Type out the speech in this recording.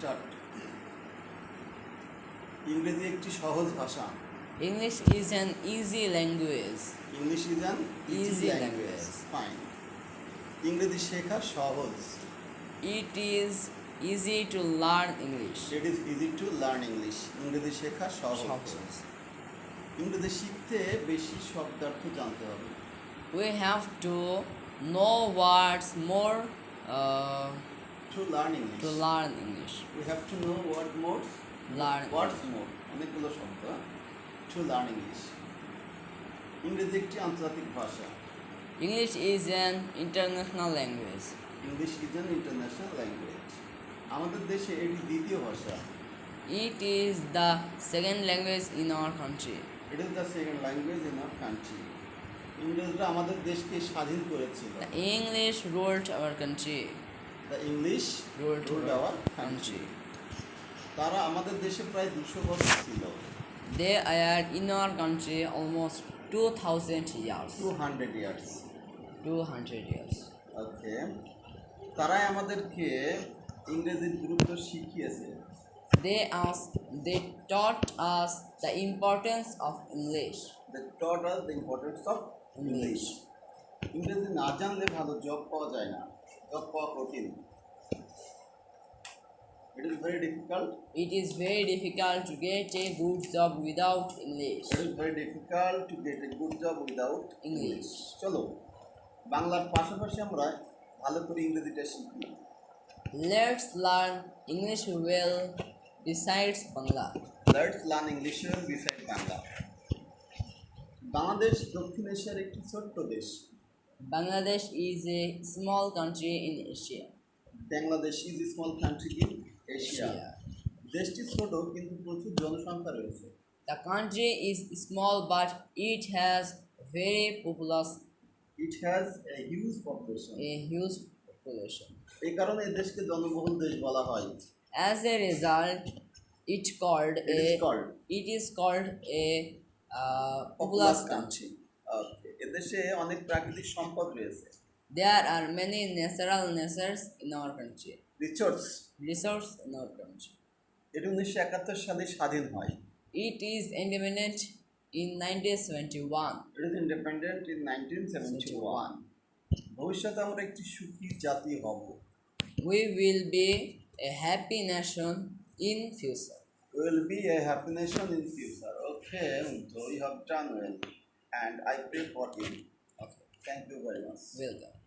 Start. ইংরেজি একটি সহজ ভাষা। English is an easy language. English is an easy Easy language. language. Fine. ইংরেজি শেখা সহজ। It is easy to learn English. It is easy to learn English. ইংরেজি শেখা সহজ। Suppose ইংরেজি শিখতে বেশি শব্দার্থ জানতে হবে। we have to know words more to learn English. to learn English. We have to know word more. Learn words more, অনেকগুলো শব্দ। To learn English. ইংরেজি একটি আন্তর্জাতিক ভাষা। English is an international language. English is an international language. আমাদের দেশে এটি দ্বিতীয় ভাষা। It is the second language in our country. It is the second language in our country. ইংরেজরা আমাদের দেশকে স্বাধীন করেছিল। The English ruled our country. The English Ruled ruled our our country. তারা আমাদের দেশে প্রায় 200 বছর ছিল। They are in our country almost 2000 years. 200 years. 200 years. ওকে। তারাই আমাদেরকে ইংরেজির গুরুত্ব শিখিয়েছে। They taught us the importance of English. They taught us the importance of English. ইংরেজি না জানলে ভালো জব পাওয়া যায় না। জব পাওয়া কঠিন। It is very difficult. It is very difficult to get a good job without English. It is very difficult to get a good job without English. চলো বাংলার পাশাপাশি আমরা ভালো করে ইংরেজিটা শিখি। Let's learn English well besides Bangla. Let's learn English beside Bangla. Bangladesh দক্ষিণ এশিয়ার একটি ছোট্ট দেশ। Bangladesh is a small country in Asia. Bangladesh is small country in Asia. দেশটি ছোট কিন্তু প্রচুর জনসংখ্যা রয়েছে। The country is small but it has very populous, it has a huge population. a huge population. এই কারণে এই দেশকে জনবহুল দেশ বলা হয়। As a result, it is called a populous country. এদেশে অনেক প্রাকৃতিক সম্পদ রয়েছে। There are many natural resources in our country. Resource In our country. এটি 1971 সালে স্বাধীন হয়। It is independent in 1971. It is independent in 1971। ভবিষ্যতে আমরা একটি সুখী জাতি হব। We will be a happy nation in future. We will be a happy nation in future. Okay, so you have done well, and I pray for you. Okay, Thank you very much. welcome.